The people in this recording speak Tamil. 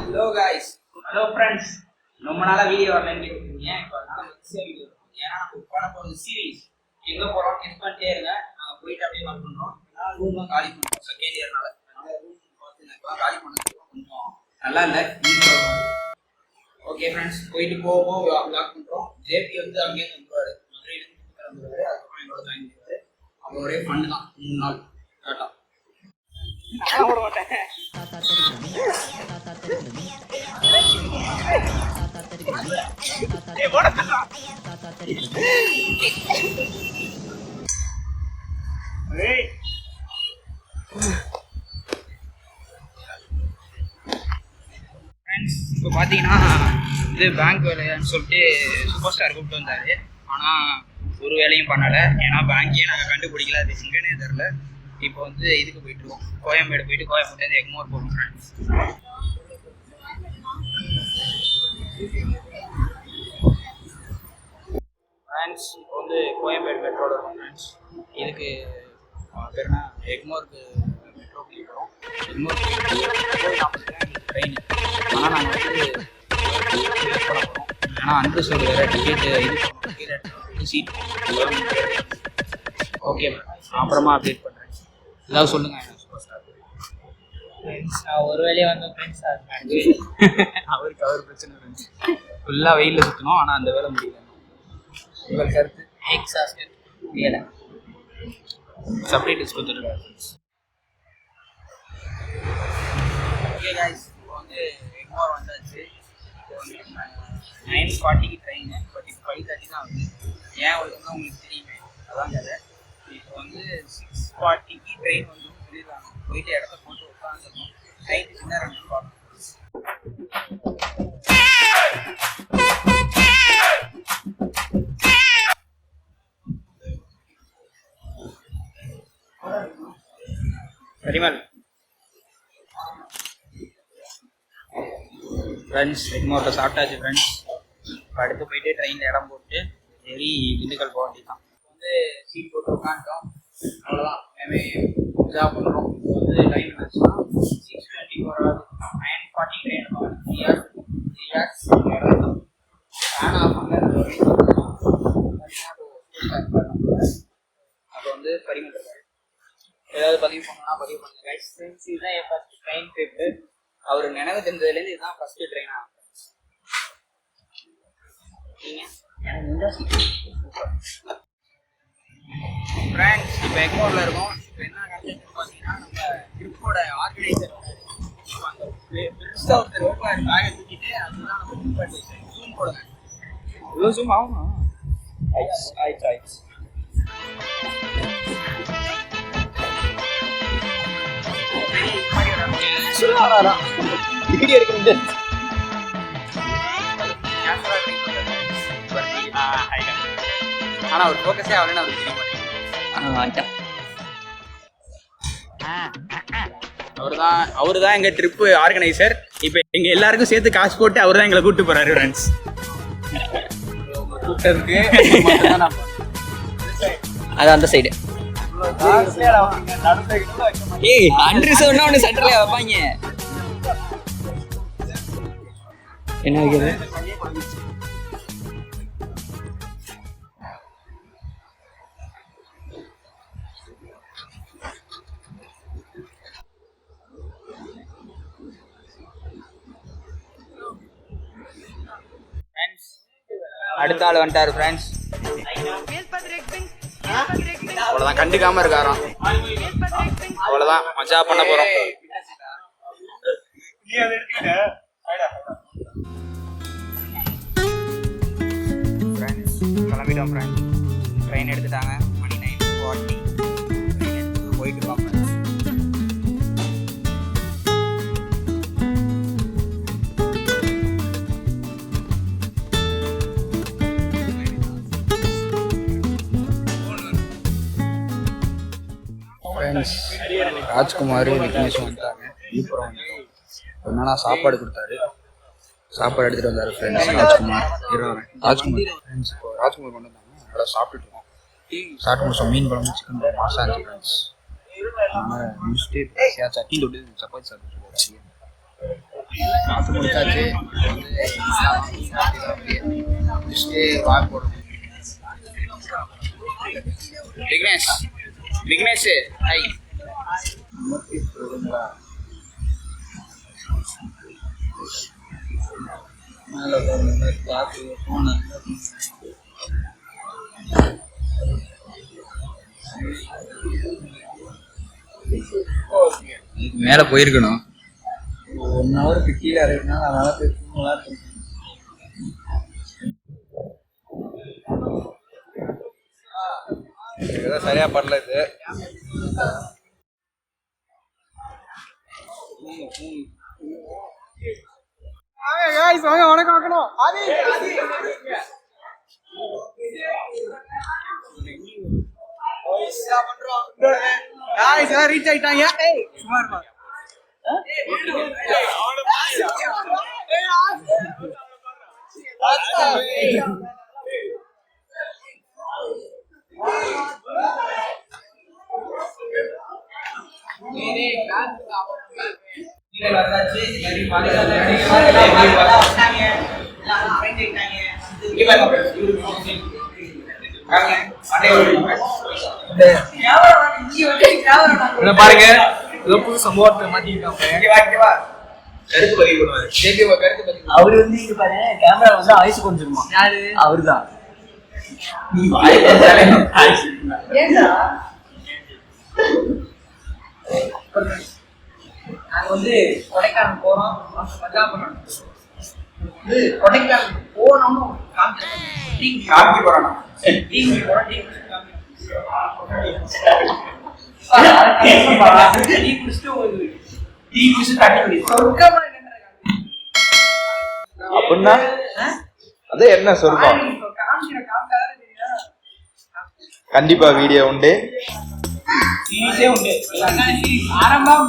Hello guys, hello friends. ரொம்ப நாளா வீடியோ வரலன்னு கேட்டுருக்கீங்க. இப்போ அதனால வரிசையா வீடியோ இருக்கும். ஏன்னா நம்ம பண்ண போகிறது சீரீஸ். எங்கே போகிறோம் டெஸ்ட் பண்ணிட்டே இருங்க. நாங்கள் போயிட்டு அப்படியே நோட் பண்ணுறோம். ஏன்னா ரூம்லாம் காலி பண்ணுறோம் செகண்ட் இயர்னால. அதனால ரூம் பார்த்து இப்போலாம் காலி பண்ணது கொஞ்சம் நல்லா இல்லை. ஓகே ஃப்ரெண்ட்ஸ், போயிட்டு போக வ்ளாக் பண்ணுறோம். ஜேபி வந்து அங்கேயே வந்துடுவார், மதுரையிலேருந்து வந்துடுவார். அதுக்கப்புறம் எங்களோட ஜாயின் பண்ணுவார். அவங்களோடய ஃபண்டு தான் 3 நாள். டாட்டா. நான் போட மாட்டேன். இப்போ பார்த்தீங்கன்னா இது பேங்க் வேலையான்னு சொல்லிட்டு சூப்பர் ஸ்டார் கூப்பிட்டு வந்தார். ஆனால் ஒரு வேலையும் பண்ணலை. ஏன்னா பேங்க்கையே நாங்கள் கண்டுபிடிக்கல, அது எங்கன்னே தெரில. இப்போ வந்து இதுக்கு போயிட்டுருக்கோம், கோயம்பேடு போயிட்டு கோயம்பேடுலேருந்து எக்மோர் போகிறோம் ஃப்ரெண்ட்ஸ். ஃப்ரெண்ட்ஸ் இப்போ வந்து கோயம்பேடு மெட்ரோவில் இருக்கும் ஃப்ரெண்ட்ஸ். இதுக்கு பேர்னா எக்மோருக்கு மெட்ரோ போயிட்டுருக்கோம். எக்மோருக்கு ட்ரெயின். ஆனால் நாங்கள் வந்து ஏன்னா அன்ரிசர்வ் வேறு டிக்கெட்டு இது சீட். ஓகே, அப்புறமா அப்டேட் பண்ணுறேன். ஏதாவது சொல்லுங்கள். சூப்பர் ஸ்டார் ஃப்ரெண்ட்ஸ், நான் ஒரு வேலையை வந்தேன் ஃப்ரெண்ட்ஸ். அவருக்கு அவர் பிரச்சனை ஃப்ரெண்ட்ஸ். ஃபுல்லாக வெயிலில் சுற்றணும், ஆனால் அந்த வேலை முடியல. உங்கள் கருத்து? எக்ஸாஸ்ட் முடியலை. சப்டைட்டில்ஸ் கொடுத்துருக்காரு ஃப்ரெண்ட்ஸ். ஓகே காய்ஸ், இப்போ வந்து எக்மோர் வந்தாச்சு. இப்போ வந்து 9:40க்கு ட்ரெயின், பட் இப்போ 5:30 தான் வந்து. ஏன் வருதுன்னா உங்களுக்கு தெரியுமே, அதான் கதை. இப்போ வந்து 6:40க்கு ட்ரெயின் வந்து சொல்லிடுறாங்க. போயிட்டு இடத்த போட்டு உட்காந்துருக்கோம். ட்ரெயின் சின்ன ரெண்டு பார்க்கணும். சரிமல் ஃப்ரெண்ட்ஸ், எக்மோரில் சாப்பிட்டாச்சு ஃப்ரெண்ட்ஸ். இப்போ அடுத்து போயிட்டு ட்ரெயினில் இடம் போட்டு சரி திண்டுக்கல் போக வேண்டியதான். வந்து சீட் போட்டு உட்காந்துட்டோம், அவ்வளோதான். எல்லாமே இதாக பண்ணுறோம். வந்து டைம் என்னாச்சுன்னா 6:20 வராது. 9:40 ட்ரெயின் இருக்கும். 3 hours ஃபேன் ஆஃப் பண்ண அப்போ வந்து பரிமாற்ற ஏதாவது பதிவு பண்ணணும்னா பதிவு பண்ணுங்க கைஸ். இதுதான் என் ஃபர்ஸ்ட் ட்ரெயின் ட்ரிப்பு. அவர் நினைவு தெரிஞ்சதுலேருந்து இதுதான் ஃபர்ஸ்ட் ட்ரெயின் ஆகும். ஃப்ரெண்ட்ஸ், இப்போ எக்மோரில் இருக்கோம். இப்போ என்ன கண்டென்ட் பார்த்தீங்கன்னா, நம்ம ட்ரிப்போட ஆர்கனைசர் அந்த பெருசாக ஒருத்தர் வருவார் பேகை தூக்கிட்டு. அதுதான் நம்ம ட்ரிப் அட்வைசர். ஜூம் போடுங்க. இவ்வளோ ஜூம் ஆகுமா? ஆயிடுச்சு. வீடியோ எடுக்க ஆனா அவர் ஃபோக்கஸே ஆகலன்னு அவருக்கு தெரிய மாட்டேங்குது. அவரு தான் எங்க ட்ரிப்பு ஆர்கனைசர். இப்போ எங்க எல்லாருக்கும் சேர்த்து காசு போட்டு அவர் தான் எங்களை கூப்பிட்டு போறாரு ஃப்ரெண்ட்ஸ். கூப்பிட்டதுக்கு அது அந்த சைடு அன்ரிசர்வ்னா ஒன்று சட்டர்ல வைப்பாங்க. என்ன வைக்கிறது? அடுத்த ஆள் வந்துட்டாரு ஃப்ரெண்ட்ஸ். அவ்வளோதான், கண்டுக்காம இருக்காராம். அவ்வளோதான், மஜா பண்ண போறோம். கிளம்பிட்டோம் ஃப்ரெண்ட்ஸ். ட்ரெயின் எடுத்துட்டாங்க. மணி 9:40. ட்ரெயின் எடுத்து போயிட்டு இருக்கோம் ஃப்ரெண்ட்ஸ். ஃப்ரெண்ட்ஸ், ராஜ்குமார் விக்னேஷ் வந்துட்டாங்க. விழுப்புரம் வந்துட்டோம். என்னன்னா சாப்பாடு கொடுத்தாரு, சாப்பாடு எடுத்துகிட்டு வந்தார் ஃப்ரெண்ட்ஸ். ராஜ்குமார் ஃப்ரெண்ட்ஸ். இப்போ ராஜ்குமார் கொண்டு வந்தாங்க, நல்லா சாப்பிட்டுட்டு இருக்கோம். சாப்பிட்டு முடிச்சோம். மீன் குழம்பு, சிக்கன் குழம்பு, மாசா இருந்துச்சு ஃப்ரெண்ட்ஸ். அதனால் முடிச்சுட்டு சட்னி தொட்டு சப்பாத்தி சாப்பிட்டுருக்கோம். சாப்பிட்டு முடிச்சாச்சு. முடிச்சுட்டு வாக் போடணும். விக்னேஷ் விக்னேஷ் ஹை மேல போயிருக்கணும். 1 ஹவருக்கு கீழே இறங்கினா அதனால போய் தூங்கலாம் இருக்கும். சரியா பண்ணல இது. வாங்க வணக்கம் வைக்கணும். ரீச் ஆயிட்டாங்க. சும்மா இருப்பா. பாருங்க புது சம்பவத்தை மாத்திக்கிட்டாங்க. அவரு வந்து இங்க பாரு கேமரா வந்து ஆயுசு கொஞ்சமா. யாரு? அவருதான். நாங்க வந்து கொடைக்கானல் போறோம். மஜா பண்ணணும். கொடைக்கானல் போனோம். காமிக்க போறோம். அப்படின்னா அது என்ன சொர்க்கம்? கண்டிப்பா வீடியோ உண்டு. ஆரம்பம்